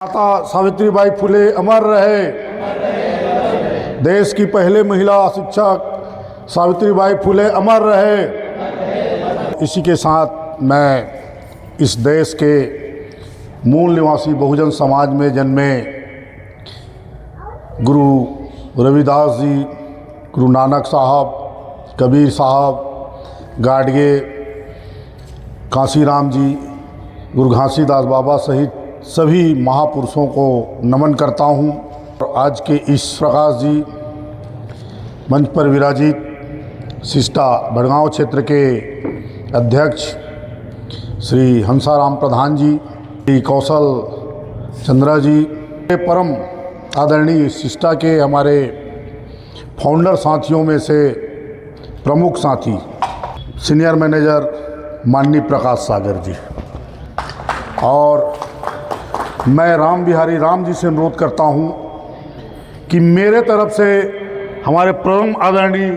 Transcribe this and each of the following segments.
माता सावित्रीबाई फुले अमर रहे। देश की पहले महिला शिक्षक सावित्रीबाई फुले अमर रहे। इसी के साथ मैं इस देश के मूल निवासी बहुजन समाज में जन्मे गुरु रविदास जी, गुरु नानक साहब, कबीर साहब, गाडगे, कांसीराम जी, गुरु घासीदास बाबा सहित सभी महापुरुषों को नमन करता हूँ। और आज के इस प्रकाश जी मंच पर विराजित सिस्टा भड़गांव क्षेत्र के अध्यक्ष श्री हंसाराम प्रधान जी, श्री कौशल चंद्रा जी, परम आदरणीय सिस्टा के हमारे फाउंडर साथियों में से प्रमुख साथी सीनियर मैनेजर माननीय प्रकाश सागर जी, और मैं राम बिहारी राम जी से अनुरोध करता हूं कि मेरे तरफ से हमारे परम आदरणीय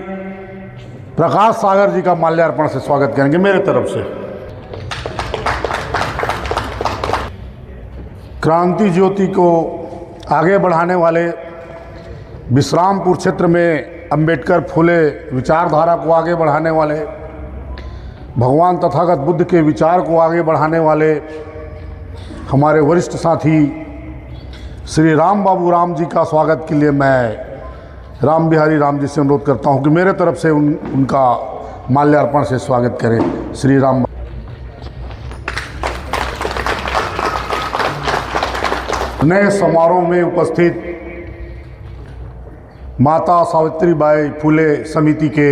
प्रकाश सागर जी का माल्यार्पण से स्वागत करेंगे। मेरे तरफ से क्रांति ज्योति को आगे बढ़ाने वाले, विश्रामपुर क्षेत्र में अंबेडकर फुले विचारधारा को आगे बढ़ाने वाले, भगवान तथागत बुद्ध के विचार को आगे बढ़ाने वाले हमारे वरिष्ठ साथी श्री राम बाबू राम जी का स्वागत के लिए मैं राम बिहारी राम जी से अनुरोध करता हूं कि मेरे तरफ से उनका माल्यार्पण से स्वागत करें। श्री राम। नए समारोह में उपस्थित माता सावित्रीबाई फुले समिति के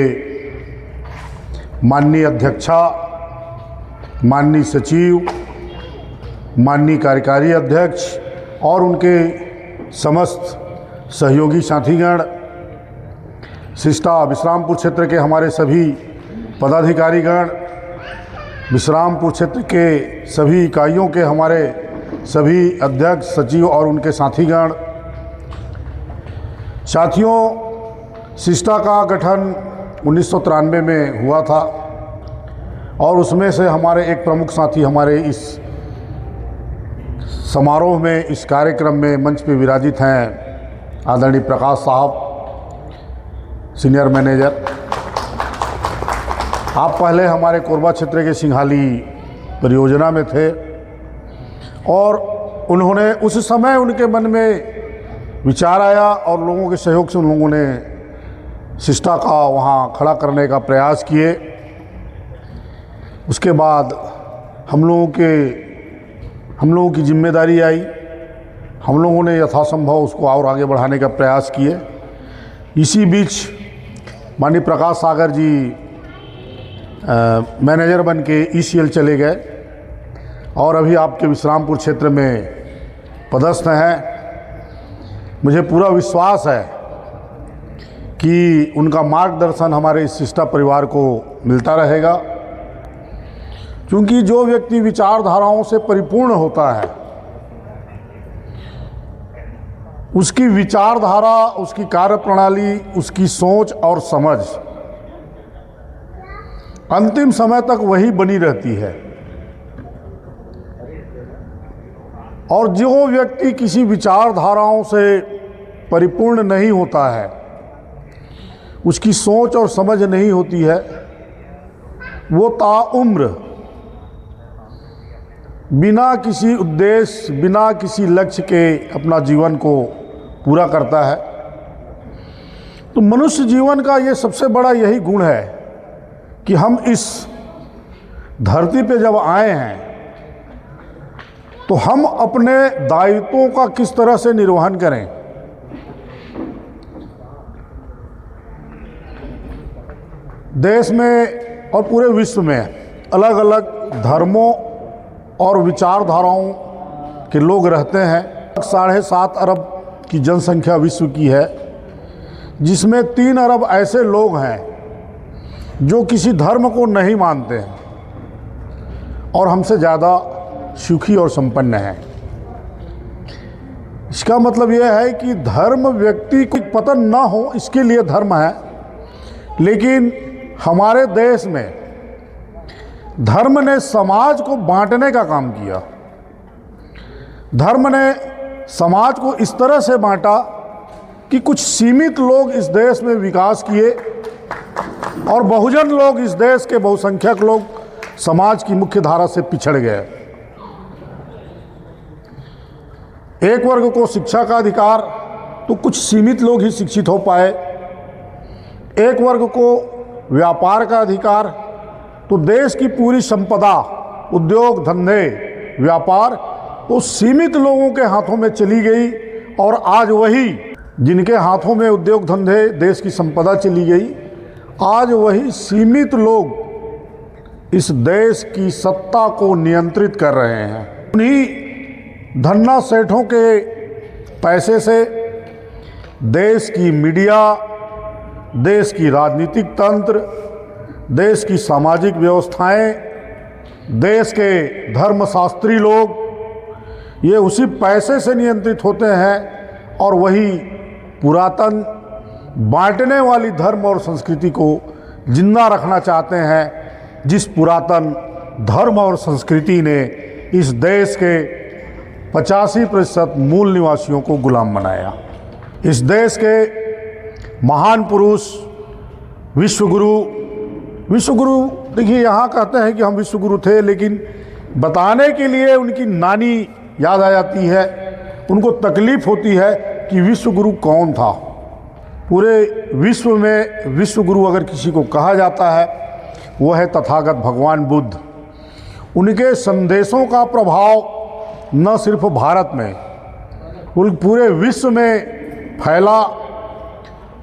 माननीय अध्यक्षा, माननीय सचिव, माननीय कार्यकारी अध्यक्ष और उनके समस्त सहयोगी साथीगण, सिस्टा विश्रामपुर क्षेत्र के हमारे सभी पदाधिकारीगण, विश्रामपुर क्षेत्र के सभी इकाइयों के हमारे सभी अध्यक्ष, सचिव और उनके साथीगण। साथियों, सिस्टा का गठन 1993 में हुआ था और उसमें से हमारे एक प्रमुख साथी हमारे इस समारोह में, इस कार्यक्रम में मंच पे विराजित हैं आदरणीय प्रकाश साहब, सीनियर मैनेजर। आप पहले हमारे कोरबा क्षेत्र के सिंघाली परियोजना में थे और उन्होंने उस समय उनके मन में विचार आया और लोगों के सहयोग से उन लोगों ने सिस्टा का वहाँ खड़ा करने का प्रयास किए। उसके बाद हम लोगों की जिम्मेदारी आई, हम लोगों ने यथासंभव उसको और आगे बढ़ाने का प्रयास किए। इसी बीच माननीय प्रकाश सागर जी मैनेजर बन के ECL चले गए और अभी आपके विश्रामपुर क्षेत्र में पदस्थ हैं। मुझे पूरा विश्वास है कि उनका मार्गदर्शन हमारे इस सिस्टा परिवार को मिलता रहेगा, क्योंकि जो व्यक्ति विचारधाराओं से परिपूर्ण होता है, उसकी विचारधारा, उसकी कार्यप्रणाली, उसकी सोच और समझ अंतिम समय तक वही बनी रहती है। और जो व्यक्ति किसी विचारधाराओं से परिपूर्ण नहीं होता है, उसकी सोच और समझ नहीं होती है, वो ताउम्र बिना किसी उद्देश्य, बिना किसी लक्ष्य के अपना जीवन को पूरा करता है। तो मनुष्य जीवन का ये सबसे बड़ा यही गुण है कि हम इस धरती पे जब आए हैं तो हम अपने दायित्वों का किस तरह से निर्वहन करें। देश में और पूरे विश्व में अलग अलग धर्मों और विचारधाराओं के लोग रहते हैं। 7.5 अरब की जनसंख्या विश्व की है, जिसमें 3 अरब ऐसे लोग हैं जो किसी धर्म को नहीं मानते हैं और हमसे ज़्यादा सुखी और संपन्न हैं। इसका मतलब यह है कि धर्म व्यक्ति को पतन ना हो, इसके लिए धर्म है। लेकिन हमारे देश में धर्म ने समाज को बांटने का काम किया। धर्म ने समाज को इस तरह से बांटा कि कुछ सीमित लोग इस देश में विकास किए और बहुजन लोग, इस देश के बहुसंख्यक लोग समाज की मुख्य धारा से पिछड़ गए। एक वर्ग को शिक्षा का अधिकार तो कुछ सीमित लोग ही शिक्षित हो पाए, एक वर्ग को व्यापार का अधिकार तो देश की पूरी संपदा, उद्योग धंधे, व्यापार तो सीमित लोगों के हाथों में चली गई। और आज वही जिनके हाथों में उद्योग धंधे, देश की संपदा चली गई, आज वही सीमित लोग इस देश की सत्ता को नियंत्रित कर रहे हैं। उन्हीं धन्ना सेठों के पैसे से देश की मीडिया, देश की राजनीतिक तंत्र, देश की सामाजिक व्यवस्थाएं, देश के धर्मशास्त्री लोग, ये उसी पैसे से नियंत्रित होते हैं और वही पुरातन बांटने वाली धर्म और संस्कृति को जिंदा रखना चाहते हैं, जिस पुरातन धर्म और संस्कृति ने इस देश के 85% मूल निवासियों को गुलाम बनाया। इस देश के महान पुरुष, विश्वगुरु देखिए, यहाँ कहते हैं कि हम विश्वगुरु थे, लेकिन बताने के लिए उनकी नानी याद आ जाती है। उनको तकलीफ होती है कि विश्वगुरु कौन था। पूरे विश्व में विश्वगुरु अगर किसी को कहा जाता है, वो है तथागत भगवान बुद्ध। उनके संदेशों का प्रभाव न सिर्फ भारत में, पूरे विश्व में फैला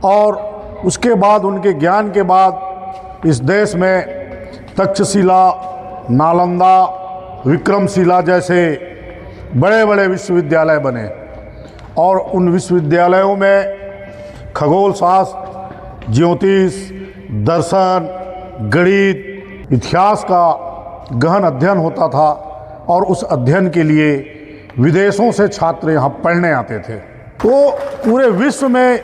और उसके बाद, उनके ज्ञान के बाद इस देश में तक्षशिला, नालंदा, विक्रमशिला जैसे बड़े बड़े विश्वविद्यालय बने और उन विश्वविद्यालयों में खगोल शास्त्र, ज्योतिष, दर्शन, गणित, इतिहास का गहन अध्ययन होता था और उस अध्ययन के लिए विदेशों से छात्र यहाँ पढ़ने आते थे। तो पूरे विश्व में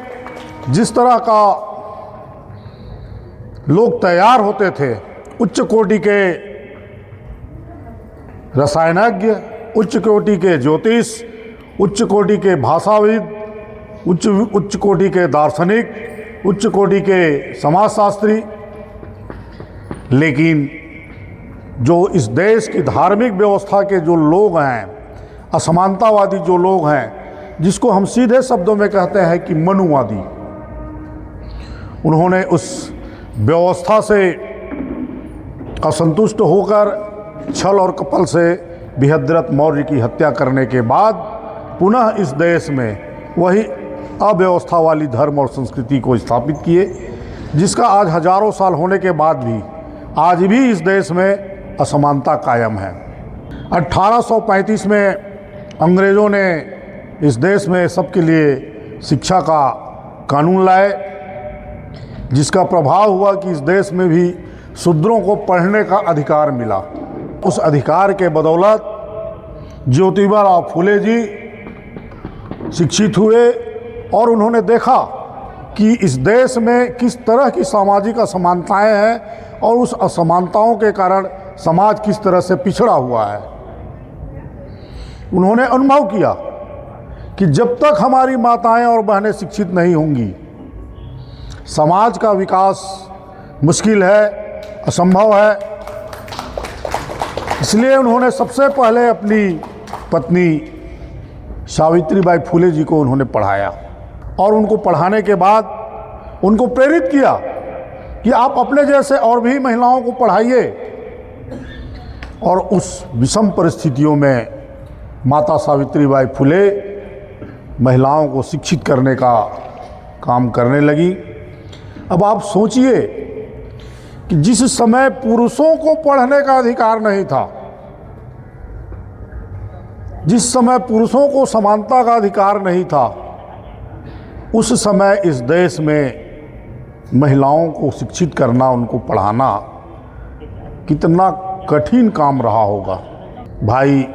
जिस तरह का लोग तैयार होते थे, उच्च कोटि के रसायनज्ञ, उच्च कोटि के ज्योतिष, उच्च कोटि के भाषाविद, उच्च कोटि के दार्शनिक, उच्च कोटि के समाजशास्त्री, लेकिन जो इस देश की धार्मिक व्यवस्था के जो लोग हैं, असमानतावादी जो लोग हैं, जिसको हम सीधे शब्दों में कहते हैं कि मनुवादी, उन्होंने उस व्यवस्था से असंतुष्ट होकर छल और कपल से बृहद्रथ मौर्य की हत्या करने के बाद पुनः इस देश में वही अव्यवस्था वाली धर्म और संस्कृति को स्थापित किए, जिसका आज हजारों साल होने के बाद भी आज भी इस देश में असमानता कायम है। 1835 में अंग्रेज़ों ने इस देश में सबके लिए शिक्षा का कानून लाए, जिसका प्रभाव हुआ कि इस देश में भी शूद्रों को पढ़ने का अधिकार मिला। उस अधिकार के बदौलत ज्योतिबा फुले जी शिक्षित हुए और उन्होंने देखा कि इस देश में किस तरह की सामाजिक असमानताएं हैं और उस असमानताओं के कारण समाज किस तरह से पिछड़ा हुआ है। उन्होंने अनुभव किया कि जब तक हमारी माताएं और बहनें शिक्षित नहीं होंगी, समाज का विकास मुश्किल है, असंभव है। इसलिए उन्होंने सबसे पहले अपनी पत्नी सावित्रीबाई फुले जी को उन्होंने पढ़ाया और उनको पढ़ाने के बाद उनको प्रेरित किया कि आप अपने जैसे और भी महिलाओं को पढ़ाइए। और उस विषम परिस्थितियों में माता सावित्रीबाई फुले महिलाओं को शिक्षित करने का काम करने लगी। अब आप सोचिए कि जिस समय पुरुषों को पढ़ने का अधिकार नहीं था, जिस समय पुरुषों को समानता का अधिकार नहीं था, उस समय इस देश में महिलाओं को शिक्षित करना, उनको पढ़ाना कितना कठिन काम रहा होगा। भाई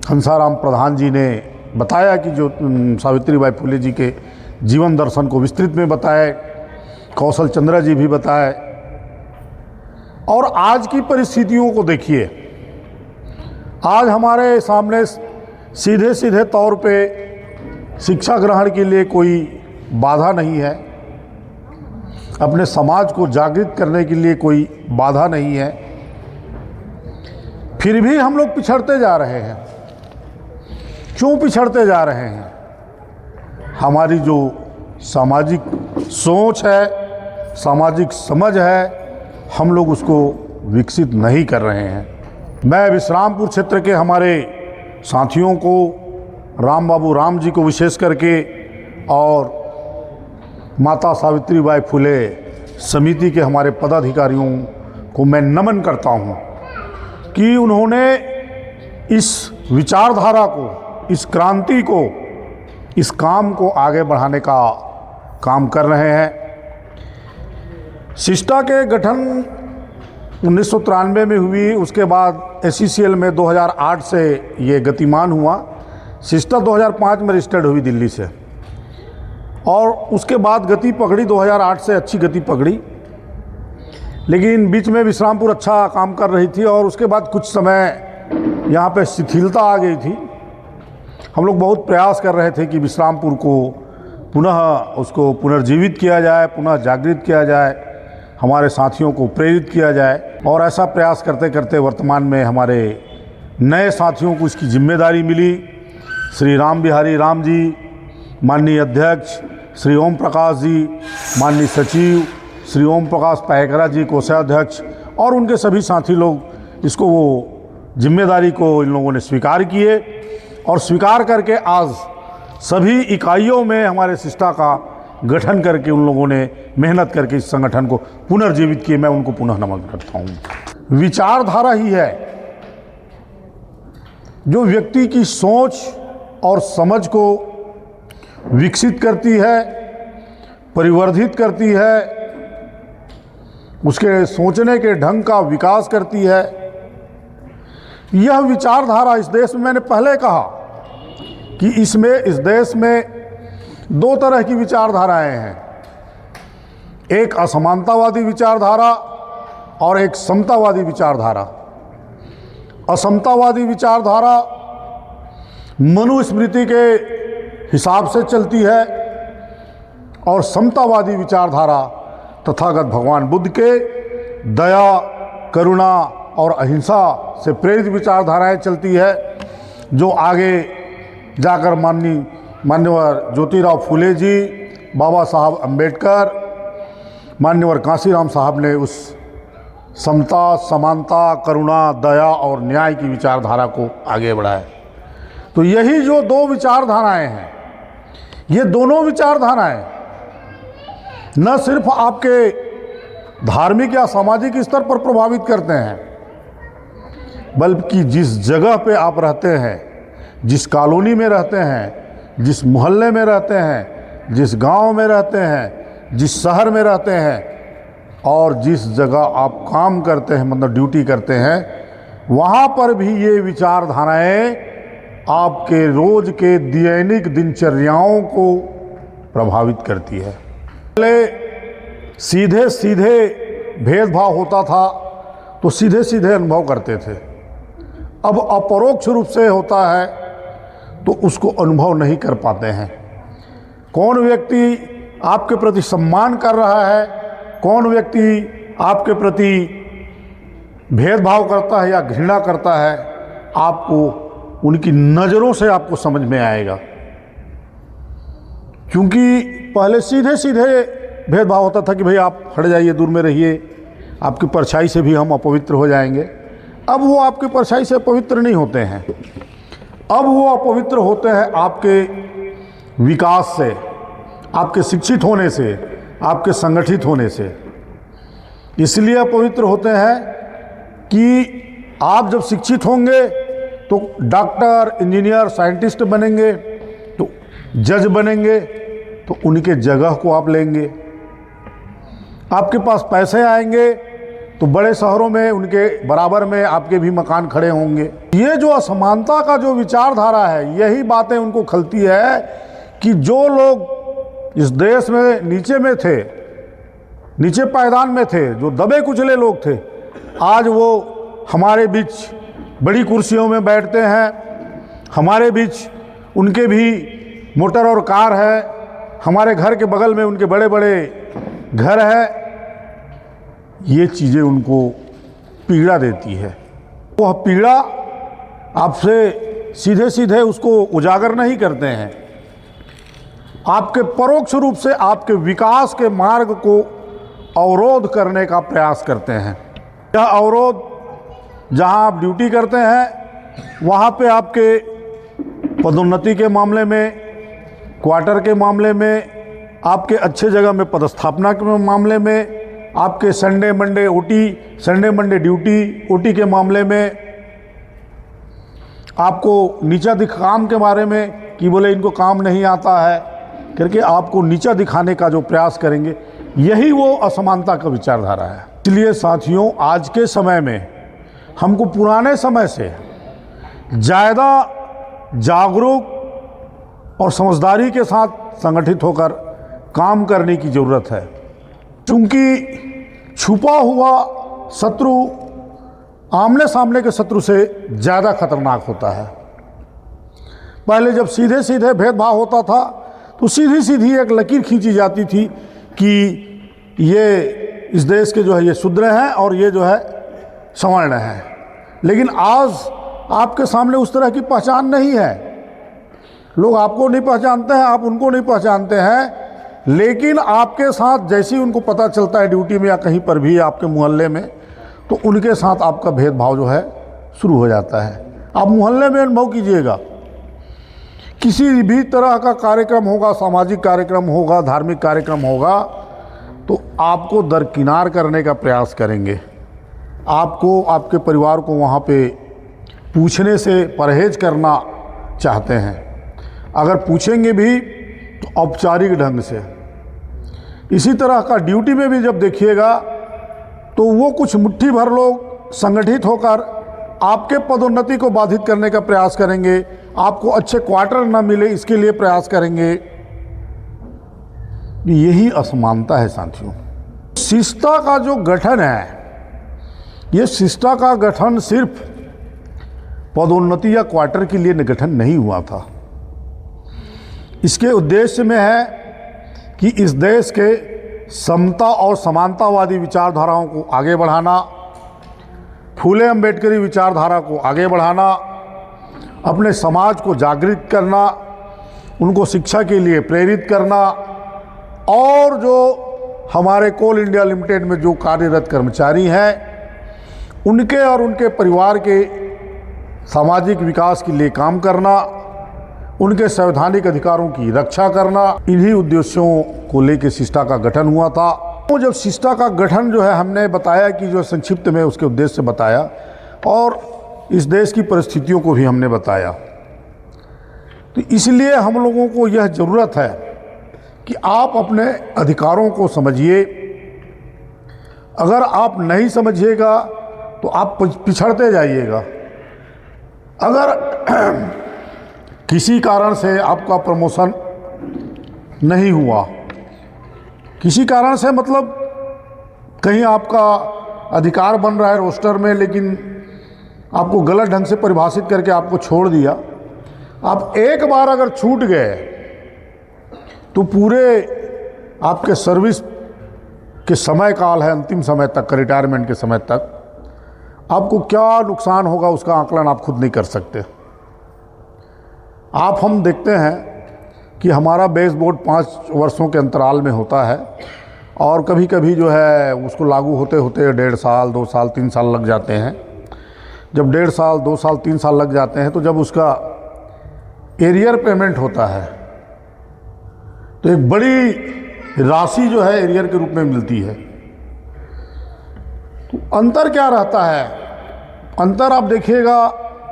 हंसाराम प्रधान जी ने बताया कि जो सावित्रीबाई फुले जी के जीवन दर्शन को विस्तृत में बताए, कौशल चंद्र जी भी बताए। और आज की परिस्थितियों को देखिए, आज हमारे सामने सीधे सीधे तौर पे शिक्षा ग्रहण के लिए कोई बाधा नहीं है, अपने समाज को जागृत करने के लिए कोई बाधा नहीं है, फिर भी हम लोग पिछड़ते जा रहे हैं। क्यों पिछड़ते जा रहे हैं? हमारी जो सामाजिक सोच है, सामाजिक समझ है, हम लोग उसको विकसित नहीं कर रहे हैं। मैं विश्रामपुर क्षेत्र के हमारे साथियों को, राम बाबू राम जी को विशेष करके और माता सावित्रीबाई फुले समिति के हमारे पदाधिकारियों को मैं नमन करता हूं कि उन्होंने इस विचारधारा को, इस क्रांति को, इस काम को आगे बढ़ाने का काम कर रहे हैं। सिस्टा के गठन 1993 में हुई, उसके बाद SCCL में 2008 से ये गतिमान हुआ। सिस्टा 2005 में रजिस्टर्ड हुई दिल्ली से, और उसके बाद गति पकड़ी, 2008 से अच्छी गति पकड़ी, लेकिन बीच में विश्रामपुर अच्छा काम कर रही थी और उसके बाद कुछ समय यहाँ पे शिथिलता आ गई थी। हम लोग बहुत प्रयास कर रहे थे कि विश्रामपुर को पुनः उसको पुनर्जीवित किया जाए, पुनः जागृत किया जाए, हमारे साथियों को प्रेरित किया जाए, और ऐसा प्रयास करते करते वर्तमान में हमारे नए साथियों को इसकी जिम्मेदारी मिली। श्री राम बिहारी राम जी, माननीय अध्यक्ष श्री ओम प्रकाश जी, माननीय सचिव श्री ओम प्रकाश पायकरा जी, कोषाध्यक्ष, और उनके सभी साथी लोग इसको, वो जिम्मेदारी को इन लोगों ने स्वीकार किए, और स्वीकार करके आज सभी इकाइयों में हमारे सिस्टा का गठन करके उन लोगों ने मेहनत करके इस संगठन को पुनर्जीवित किए। मैं उनको पुनः नमन करता हूँ। विचारधारा ही है जो व्यक्ति की सोच और समझ को विकसित करती है, परिवर्धित करती है, उसके सोचने के ढंग का विकास करती है। यह विचारधारा इस देश में, मैंने पहले कहा कि इस देश में दो तरह की विचारधाराएं हैं, एक असमानतावादी विचारधारा और एक समतावादी विचारधारा। असमतावादी विचारधारा मनुस्मृति के हिसाब से चलती है, और समतावादी विचारधारा तथागत भगवान बुद्ध के दया, करुणा और अहिंसा से प्रेरित विचारधाराएं चलती है, जो आगे जाकर मान्यवर ज्योतिराव फुले जी, बाबा साहब अम्बेडकर, मान्यवर कांसीराम साहब ने उस समता, समानता, करुणा, दया और न्याय की विचारधारा को आगे बढ़ाया। तो यही जो दो विचारधाराएं हैं, ये दोनों विचारधाराएं न सिर्फ आपके धार्मिक या सामाजिक स्तर पर प्रभावित करते हैं, बल्कि जिस जगह पे आप रहते हैं, जिस कॉलोनी में रहते हैं, जिस मोहल्ले में रहते हैं, जिस गांव में रहते हैं, जिस शहर में रहते हैं, और जिस जगह आप काम करते हैं, मतलब ड्यूटी करते हैं, वहाँ पर भी ये विचारधाराएं आपके रोज के दैनिक दिनचर्याओं को प्रभावित करती है। पहले सीधे सीधे भेदभाव होता था तो सीधे सीधे अनुभव करते थे, अब अपरोक्ष रूप से होता है तो उसको अनुभव नहीं कर पाते हैं। कौन व्यक्ति आपके प्रति सम्मान कर रहा है, कौन व्यक्ति आपके प्रति भेदभाव करता है या घृणा करता है, आपको उनकी नज़रों से आपको समझ में आएगा। क्योंकि पहले सीधे सीधे भेदभाव होता था कि भाई आप हट जाइए, दूर में रहिए, आपकी परछाई से भी हम अपवित्र हो जाएंगे। अब वो आपकी परछाई से पवित्र नहीं होते हैं, अब वो अपवित्र होते हैं आपके विकास से, आपके शिक्षित होने से, आपके संगठित होने से। इसलिए अपवित्र होते हैं कि आप जब शिक्षित होंगे तो डॉक्टर, इंजीनियर, साइंटिस्ट बनेंगे, तो जज बनेंगे, तो उनके जगह को आप लेंगे। आपके पास पैसे आएंगे तो बड़े शहरों में उनके बराबर में आपके भी मकान खड़े होंगे। ये जो असमानता का जो विचारधारा है, यही बातें उनको खलती है कि जो लोग इस देश में नीचे नीचे पायदान में थे, जो दबे कुचले लोग थे, आज वो हमारे बीच बड़ी कुर्सियों में बैठते हैं हमारे बीच उनके भी मोटर और कार है, हमारे घर के बगल में उनके बड़े बड़े घर है। ये चीज़ें उनको पीड़ा देती है। वह पीड़ा आपसे सीधे सीधे उसको उजागर नहीं करते हैं, आपके परोक्ष रूप से आपके विकास के मार्ग को अवरोध करने का प्रयास करते हैं। यह अवरोध जहां आप ड्यूटी करते हैं वहां पे आपके पदोन्नति के मामले में, क्वार्टर के मामले में, आपके अच्छे जगह में पदस्थापना के मामले में, आपके Sunday Monday OT, Sunday Monday duty OT के मामले में, आपको नीचा काम के बारे में कि बोले इनको काम नहीं आता है करके आपको नीचा दिखाने का जो प्रयास करेंगे, यही वो असमानता का विचारधारा है। इसलिए साथियों, आज के समय में हमको पुराने समय से ज़्यादा जागरूक और समझदारी के साथ संगठित होकर काम करने की ज़रूरत है, क्योंकि छुपा हुआ शत्रु आमने सामने के शत्रु से ज़्यादा खतरनाक होता है। पहले जब सीधे सीधे भेदभाव होता था तो सीधी सीधी एक लकीर खींची जाती थी कि ये इस देश के जो है ये शूद्र हैं और ये जो है सवर्ण हैं। लेकिन आज आपके सामने उस तरह की पहचान नहीं है। लोग आपको नहीं पहचानते हैं, आप उनको नहीं पहचानते हैं, लेकिन आपके साथ जैसे ही उनको पता चलता है ड्यूटी में या कहीं पर भी आपके मोहल्ले में, तो उनके साथ आपका भेदभाव जो है शुरू हो जाता है। आप मोहल्ले में अनुभव कीजिएगा, किसी भी तरह का कार्यक्रम होगा, सामाजिक कार्यक्रम होगा, धार्मिक कार्यक्रम होगा, तो आपको दरकिनार करने का प्रयास करेंगे। आपको, आपके परिवार को वहाँ पे पूछने से परहेज करना चाहते हैं। अगर पूछेंगे भी तो औपचारिक ढंग से। इसी तरह का ड्यूटी में भी जब देखिएगा तो वो कुछ मुट्ठी भर लोग संगठित होकर आपके पदोन्नति को बाधित करने का प्रयास करेंगे, आपको अच्छे क्वार्टर न मिले इसके लिए प्रयास करेंगे। यही असमानता है साथियों। शिष्टता का जो गठन है, ये शिष्टता का गठन सिर्फ पदोन्नति या क्वार्टर के लिए गठन नहीं हुआ था। इसके उद्देश्य में है कि इस देश के समता और समानतावादी विचारधाराओं को आगे बढ़ाना, फूले अम्बेडकरी विचारधारा को आगे बढ़ाना, अपने समाज को जागृत करना, उनको शिक्षा के लिए प्रेरित करना, और जो हमारे कोल इंडिया लिमिटेड में जो कार्यरत कर्मचारी हैं उनके और उनके परिवार के सामाजिक विकास के लिए काम करना, उनके संवैधानिक अधिकारों की रक्षा करना, इन्हीं उद्देश्यों को लेकर शिष्टता का गठन हुआ था। तो जब शिष्टता का गठन जो है हमने बताया कि जो संक्षिप्त में उसके उद्देश्य बताया और इस देश की परिस्थितियों को भी हमने बताया, तो इसलिए हम लोगों को यह ज़रूरत है कि आप अपने अधिकारों को समझिए। अगर आप नहीं समझिएगा तो आप पिछड़ते जाइएगा। अगर किसी कारण से आपका प्रमोशन नहीं हुआ, किसी कारण से मतलब कहीं आपका अधिकार बन रहा है रोस्टर में, लेकिन आपको गलत ढंग से परिभाषित करके आपको छोड़ दिया, आप एक बार अगर छूट गए तो पूरे आपके सर्विस के समय काल है, अंतिम समय तक, रिटायरमेंट के समय तक आपको क्या नुकसान होगा उसका आकलन आप खुद नहीं कर सकते। हम देखते हैं कि हमारा बेस बोर्ड 5 वर्षों के अंतराल में होता है और कभी कभी जो है उसको लागू होते होते 1.5 साल, 2 साल, 3 साल लग जाते हैं। जब 1.5 साल, 2 साल, 3 साल लग जाते हैं तो जब उसका एरियर पेमेंट होता है तो एक बड़ी राशि जो है एरियर के रूप में मिलती है। तो अंतर क्या रहता है? अंतर आप देखिएगा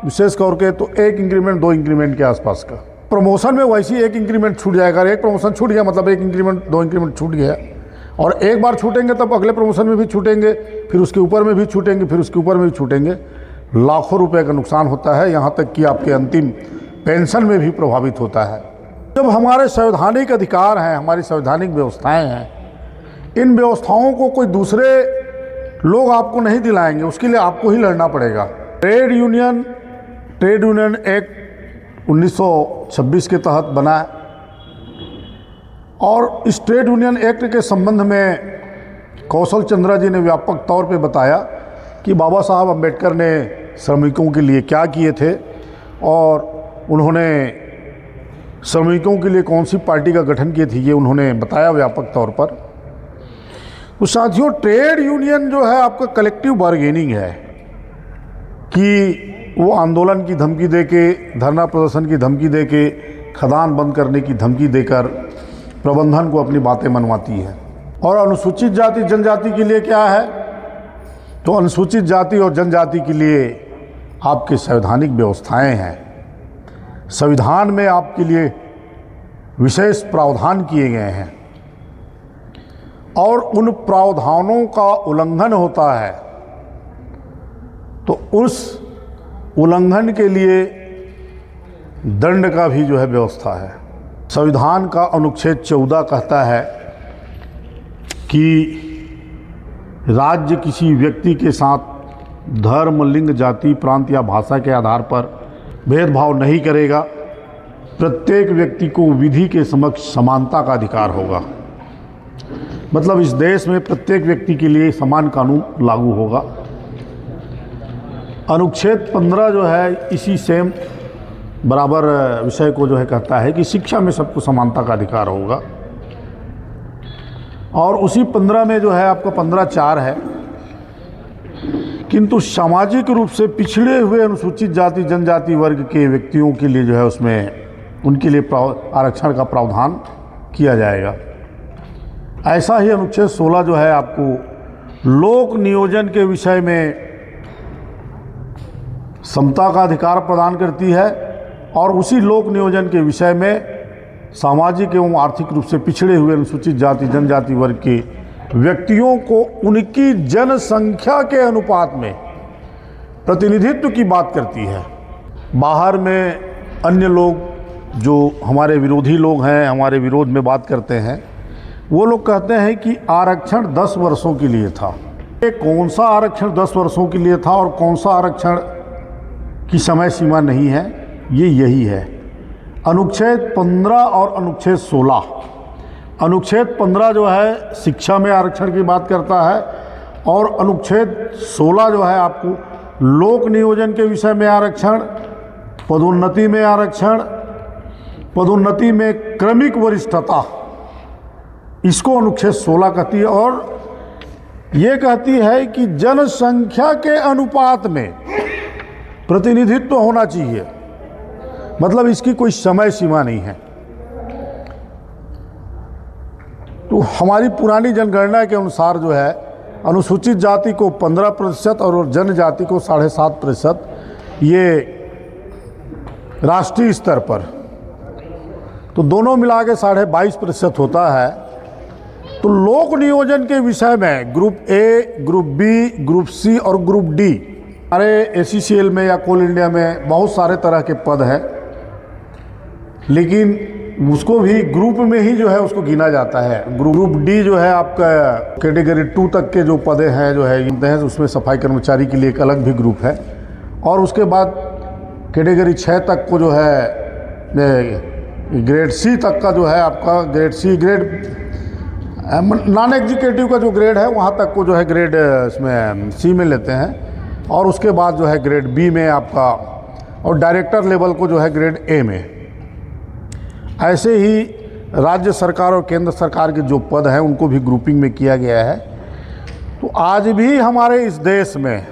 विशेष तौर के तो 1 इंक्रीमेंट 2 इंक्रीमेंट के आसपास का। प्रमोशन में वैसे 1 इंक्रीमेंट छूट जाएगा। एक प्रमोशन छूट गया मतलब 1 इंक्रीमेंट 2 इंक्रीमेंट छूट गया, और एक बार छूटेंगे तब अगले प्रमोशन में भी छूटेंगे, फिर उसके ऊपर में भी छूटेंगे, फिर उसके ऊपर में भी छूटेंगे। लाखों रुपए का नुकसान होता है, यहाँ तक कि आपके अंतिम पेंशन में भी प्रभावित होता है। जब हमारे संवैधानिक अधिकार हैं, हमारी संवैधानिक व्यवस्थाएं हैं, इन व्यवस्थाओं को कोई दूसरे लोग आपको नहीं दिलाएंगे, उसके लिए आपको ही लड़ना पड़ेगा। ट्रेड यूनियन एक्ट 1926 के तहत बना है। और इस ट्रेड यूनियन एक्ट के संबंध में कौशल चंद्रा जी ने व्यापक तौर पे बताया कि बाबा साहब अम्बेडकर ने श्रमिकों के लिए क्या किए थे और उन्होंने श्रमिकों के लिए कौन सी पार्टी का गठन किए थे, ये उन्होंने बताया व्यापक तौर पर। तो साथियों, ट्रेड यूनियन जो है आपका कलेक्टिव बार्गेनिंग है कि वो आंदोलन की धमकी देके, धरना प्रदर्शन की धमकी देके, खदान बंद करने की धमकी देकर प्रबंधन को अपनी बातें मनवाती है। और अनुसूचित जाति जनजाति के लिए क्या है, तो अनुसूचित जाति और जनजाति के लिए आपके संवैधानिक व्यवस्थाएं हैं। संविधान में आपके लिए विशेष प्रावधान किए गए हैं और उन प्रावधानों का उल्लंघन होता है तो उस उल्लंघन के लिए दंड का भी जो है व्यवस्था है। संविधान का अनुच्छेद 14 कहता है कि राज्य किसी व्यक्ति के साथ धर्म, लिंग, जाति, प्रांत या भाषा के आधार पर भेदभाव नहीं करेगा। प्रत्येक व्यक्ति को विधि के समक्ष समानता का अधिकार होगा। मतलब इस देश में प्रत्येक व्यक्ति के लिए समान कानून लागू होगा। अनुच्छेद 15 जो है इसी सेम बराबर विषय को जो है कहता है कि शिक्षा में सबको समानता का अधिकार होगा। और उसी 15 में जो है आपका 15(4) है, किंतु सामाजिक रूप से पिछड़े हुए अनुसूचित जाति जनजाति वर्ग के व्यक्तियों के लिए जो है उसमें उनके लिए आरक्षण का प्रावधान किया जाएगा। ऐसा ही अनुच्छेद 16 जो है आपको लोक नियोजन के विषय में समता का अधिकार प्रदान करती है और उसी लोक नियोजन के विषय में सामाजिक एवं आर्थिक रूप से पिछड़े हुए अनुसूचित जाति जनजाति वर्ग के व्यक्तियों को उनकी जनसंख्या के अनुपात में प्रतिनिधित्व की बात करती है। बाहर में अन्य लोग जो हमारे विरोधी लोग हैं, हमारे विरोध में बात करते हैं, वो लोग कहते हैं कि आरक्षण 10 वर्षों के लिए था। ये कौन सा आरक्षण 10 वर्षों के लिए था और कौन सा आरक्षण की समय सीमा नहीं है, ये यही है। अनुच्छेद 15 और अनुच्छेद 16। अनुच्छेद 15 जो है शिक्षा में आरक्षण की बात करता है और अनुच्छेद 16 जो है आपको लोक नियोजन के विषय में आरक्षण, पदोन्नति में आरक्षण, पदोन्नति में क्रमिक वरिष्ठता, इसको अनुच्छेद 16 कहती है। और ये कहती है कि जनसंख्या के अनुपात में प्रतिनिधित्व होना चाहिए। मतलब इसकी कोई समय सीमा नहीं है। तो हमारी पुरानी जनगणना के अनुसार जो है अनुसूचित जाति को 15% और जनजाति को 7.5%, ये राष्ट्रीय स्तर पर, तो दोनों मिला के 22.5% होता है। तो लोक नियोजन के विषय में group A, group B, group C और ग्रुप डी, हमारे ACCL में या कोल इंडिया में बहुत सारे तरह के पद हैं, लेकिन उसको भी ग्रुप में ही जो है उसको गिना जाता है। ग्रुप डी जो है आपका कैटेगरी 2 तक के जो पदे हैं जो है उसमें सफाई कर्मचारी के लिए एक अलग भी ग्रुप है। और उसके बाद कैटेगरी 6 तक को जो है ग्रेड सी तक का जो है आपका grade C, grade non executive का जो ग्रेड है वहाँ तक को जो है ग्रेड इसमें सी में लेते हैं। और उसके बाद जो है ग्रेड बी में आपका, और डायरेक्टर लेवल को जो है ग्रेड ए में। ऐसे ही राज्य सरकार और केंद्र सरकार के जो पद हैं उनको भी ग्रुपिंग में किया गया है। तो आज भी हमारे इस देश में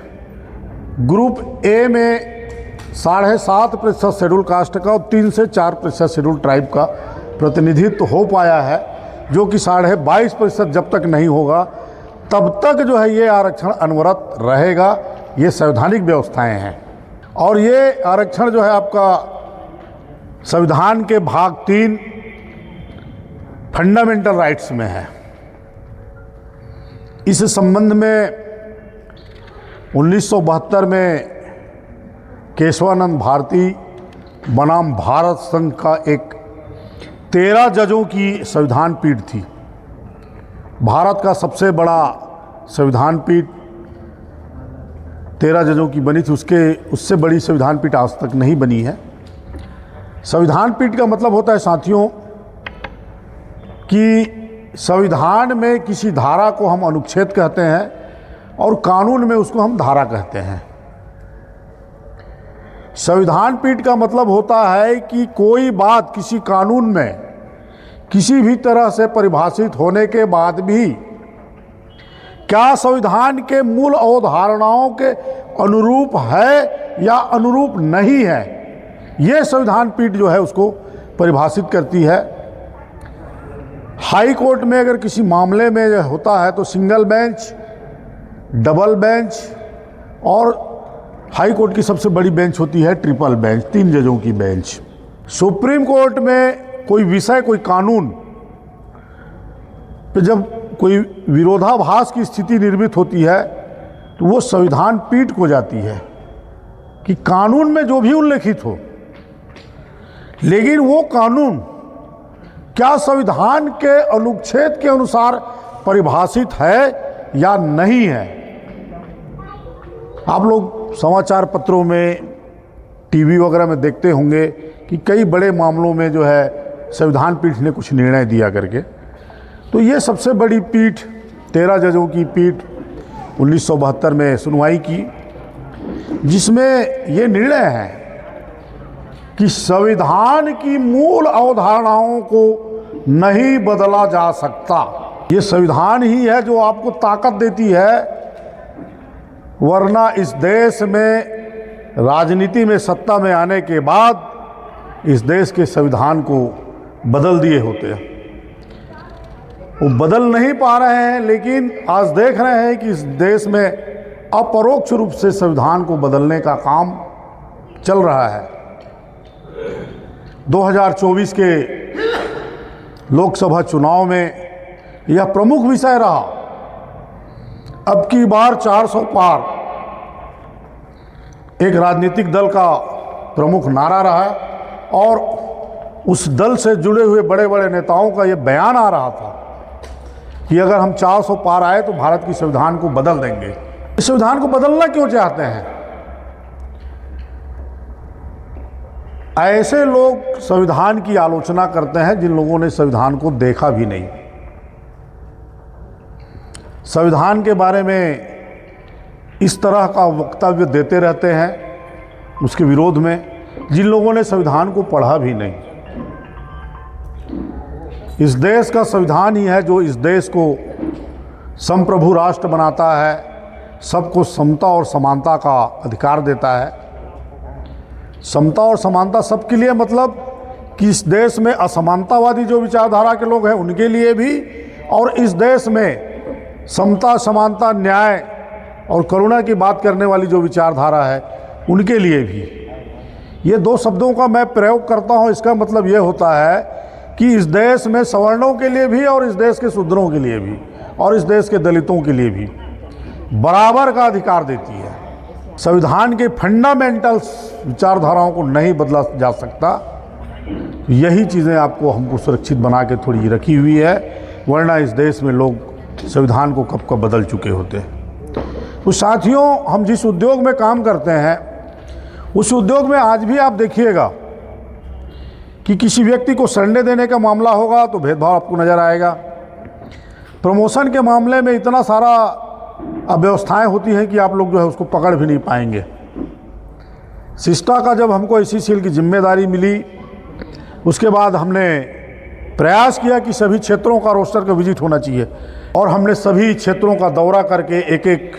ग्रुप ए में 7.5% शेड्यूल कास्ट का और 3 से 4% शेड्यूल ट्राइब का प्रतिनिधित्व हो पाया है, जो कि 22.5% जब तक नहीं होगा तब तक जो है ये आरक्षण अनवरत रहेगा। ये संवैधानिक व्यवस्थाएं हैं और ये आरक्षण जो है आपका संविधान के भाग 3 फंडामेंटल राइट्स में है। इस संबंध में 1972 में केशवानंद भारती बनाम भारत संघ का एक 13 जजों की संविधान पीठ थी। भारत का सबसे बड़ा संविधान पीठ 13 जजों की बनी थी। उससे बड़ी संविधान पीठ आज तक नहीं बनी है। संविधान पीठ का मतलब होता है साथियों कि संविधान में किसी धारा को हम अनुच्छेद कहते हैं और कानून में उसको हम धारा कहते हैं। संविधान पीठ का मतलब होता है कि कोई बात किसी कानून में किसी भी तरह से परिभाषित होने के बाद भी क्या संविधान के मूल अवधारणाओं के अनुरूप है या अनुरूप नहीं है, ये संविधान पीठ जो है उसको परिभाषित करती है। हाई कोर्ट में अगर किसी मामले में होता है तो सिंगल बेंच, डबल बेंच और हाई कोर्ट की सबसे बड़ी बेंच होती है ट्रिपल बेंच, 3 जजों की बेंच। सुप्रीम कोर्ट में कोई विषय, कोई कानून पे जब कोई विरोधाभास की स्थिति निर्मित होती है तो वो संविधान पीठ को जाती है कि कानून में जो भी उल्लेखित हो, लेकिन वो कानून क्या संविधान के अनुच्छेद के अनुसार परिभाषित है या नहीं है। आप लोग समाचार पत्रों में, टीवी वगैरह में देखते होंगे कि कई बड़े मामलों में जो है संविधान पीठ ने कुछ निर्णय दिया करके। तो ये सबसे बड़ी पीठ 13 जजों की पीठ 1972 में सुनवाई की, जिसमें ये निर्णय है कि संविधान की मूल अवधारणाओं को नहीं बदला जा सकता। ये संविधान ही है जो आपको ताकत देती है, वरना इस देश में राजनीति में सत्ता में आने के बाद इस देश के संविधान को बदल दिए होते हैं। वो बदल नहीं पा रहे हैं, लेकिन आज देख रहे हैं कि इस देश में अपरोक्ष रूप से संविधान को बदलने का काम चल रहा है। 2024 के लोकसभा चुनाव में यह प्रमुख विषय रहा। अब की बार 400 पार एक राजनीतिक दल का प्रमुख नारा रहा और उस दल से जुड़े हुए बड़े बड़े नेताओं का यह बयान आ रहा था कि अगर हम 400 पार आए तो भारत की संविधान को बदल देंगे। इस संविधान को बदलना क्यों चाहते हैं? ऐसे लोग संविधान की आलोचना करते हैं जिन लोगों ने संविधान को देखा भी नहीं। संविधान के बारे में इस तरह का वक्तव्य देते रहते हैं उसके विरोध में जिन लोगों ने संविधान को पढ़ा भी नहीं। इस देश का संविधान ही है जो इस देश को संप्रभु राष्ट्र बनाता है, सबको समता और समानता का अधिकार देता है। समता और समानता सबके लिए मतलब कि इस देश में असमानतावादी जो विचारधारा के लोग हैं उनके लिए भी, और इस देश में समता, समानता, न्याय और करुणा की बात करने वाली जो विचारधारा है उनके लिए भी। ये 2 शब्दों का मैं प्रयोग करता हूँ, इसका मतलब ये होता है कि इस देश में सवर्णों के लिए भी और इस देश के शूद्रों के लिए भी और इस देश के दलितों के लिए भी बराबर का अधिकार देती है। संविधान के फंडामेंटल्स विचारधाराओं को नहीं बदला जा सकता। यही चीज़ें आपको हमको सुरक्षित बना के थोड़ी रखी हुई है, वरना इस देश में लोग संविधान को कब कब बदल चुके होते हैं। तो साथियों, हम जिस उद्योग में काम करते हैं उस उद्योग में आज भी आप देखिएगा कि किसी व्यक्ति को संडे देने का मामला होगा तो भेदभाव आपको नज़र आएगा। प्रमोशन के मामले में इतना सारा अव्यवस्थाएं होती हैं कि आप लोग जो है उसको पकड़ भी नहीं पाएंगे। सिस्टा का जब हमको ICCL की जिम्मेदारी मिली, उसके बाद हमने प्रयास किया कि सभी क्षेत्रों का रोस्टर का विजिट होना चाहिए और हमने सभी क्षेत्रों का दौरा करके एक एक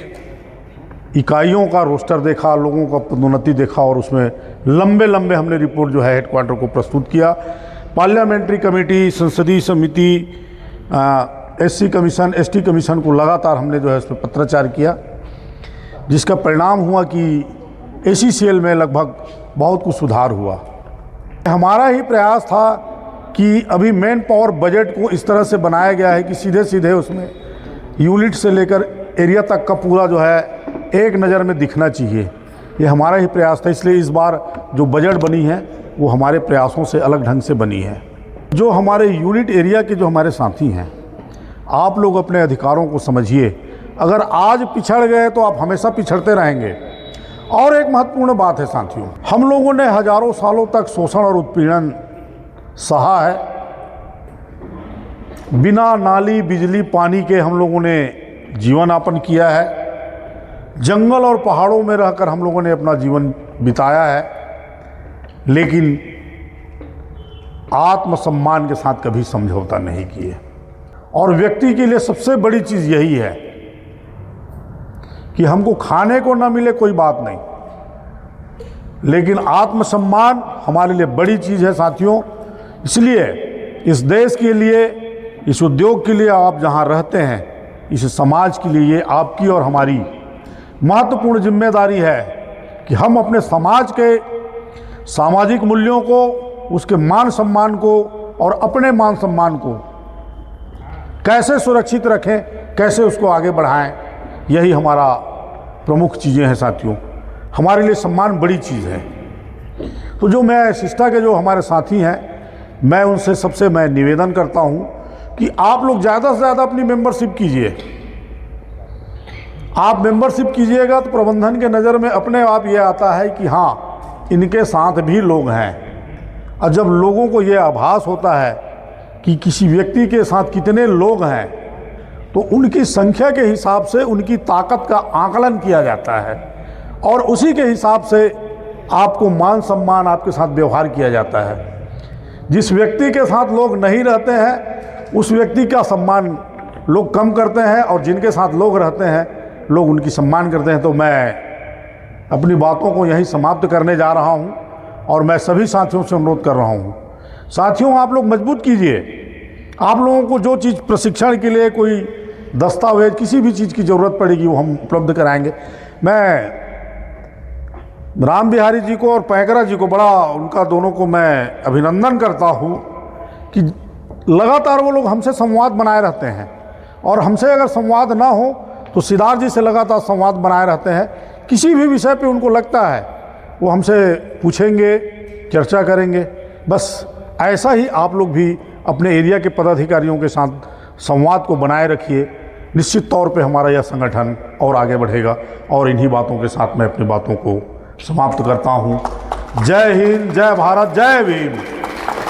इकाइयों का रोस्टर देखा, लोगों का पदोन्नति देखा और उसमें लंबे लंबे हमने रिपोर्ट जो है हेडक्वार्टर को प्रस्तुत किया। पार्लियामेंट्री कमेटी, संसदीय समिति, SC कमीशन, ST कमीशन को लगातार हमने जो है उस पर पत्राचार किया, जिसका परिणाम हुआ कि ACCL में लगभग बहुत कुछ सुधार हुआ। हमारा ही प्रयास था कि अभी मैन पावर बजट को इस तरह से बनाया गया है कि सीधे सीधे उसमें यूनिट से लेकर एरिया तक का पूरा जो है एक नज़र में दिखना चाहिए। ये हमारा ही प्रयास था, इसलिए इस बार जो बजट बनी है वो हमारे प्रयासों से अलग ढंग से बनी है। जो हमारे यूनिट एरिया के जो हमारे साथी हैं, आप लोग अपने अधिकारों को समझिए। अगर आज पिछड़ गए तो आप हमेशा पिछड़ते रहेंगे और एक महत्वपूर्ण बात है साथियों, हम लोगों ने हजारों सालों तक शोषण और उत्पीड़न सहा है। बिना नाली बिजली पानी के हम लोगों ने जीवन यापन किया है। जंगल और पहाड़ों में रहकर हम लोगों ने अपना जीवन बिताया है, लेकिन आत्मसम्मान के साथ कभी समझौता नहीं किए। और व्यक्ति के लिए सबसे बड़ी चीज़ यही है कि हमको खाने को ना मिले कोई बात नहीं, लेकिन आत्मसम्मान हमारे लिए बड़ी चीज़ है साथियों। इसलिए इस देश के लिए, इस उद्योग के लिए आप जहां रहते हैं, इस समाज के लिए ये आपकी और हमारी महत्वपूर्ण जिम्मेदारी है कि हम अपने समाज के सामाजिक मूल्यों को, उसके मान सम्मान को और अपने मान सम्मान को कैसे सुरक्षित रखें, कैसे उसको आगे बढ़ाएं। यही हमारा प्रमुख चीज़ें हैं साथियों। हमारे लिए सम्मान बड़ी चीज़ है। तो जो मैं शिष्टा के जो हमारे साथी हैं, मैं उनसे सबसे मैं निवेदन करता हूं कि आप लोग ज़्यादा से ज़्यादा अपनी मेंबरशिप कीजिए। आप मेंबरशिप कीजिएगा तो प्रबंधन के नज़र में अपने आप ये आता है कि हाँ, इनके साथ भी लोग हैं। और जब लोगों को ये आभास होता है कि किसी व्यक्ति के साथ कितने लोग हैं, तो उनकी संख्या के हिसाब से उनकी ताकत का आकलन किया जाता है और उसी के हिसाब से आपको मान सम्मान, आपके साथ व्यवहार किया जाता है। जिस व्यक्ति के साथ लोग नहीं रहते हैं, उस व्यक्ति का सम्मान लोग कम करते हैं, और जिनके साथ लोग रहते हैं, लोग उनकी सम्मान करते हैं। तो मैं अपनी बातों को यहीं समाप्त करने जा रहा हूं और मैं सभी साथियों से अनुरोध कर रहा हूं, साथियों आप लोग मजबूत कीजिए। आप लोगों को जो चीज़ प्रशिक्षण के लिए कोई दस्तावेज, किसी भी चीज़ की ज़रूरत पड़ेगी, वो हम उपलब्ध कराएंगे। मैं राम बिहारी जी को और पैकरा जी को बड़ा, उनका दोनों को मैं अभिनंदन करता हूं कि लगातार वो लोग हमसे संवाद बनाए रहते हैं, और हमसे अगर संवाद ना हो तो सिद्धार्थ जी से लगातार संवाद बनाए रहते हैं। किसी भी विषय पे उनको लगता है वो हमसे पूछेंगे, चर्चा करेंगे। बस ऐसा ही आप लोग भी अपने एरिया के पदाधिकारियों के साथ संवाद को बनाए रखिए। निश्चित तौर पे हमारा यह संगठन और आगे बढ़ेगा। और इन्हीं बातों के साथ मैं अपनी बातों को समाप्त करता हूँ। जय हिंद, जय भारत, जय भीम।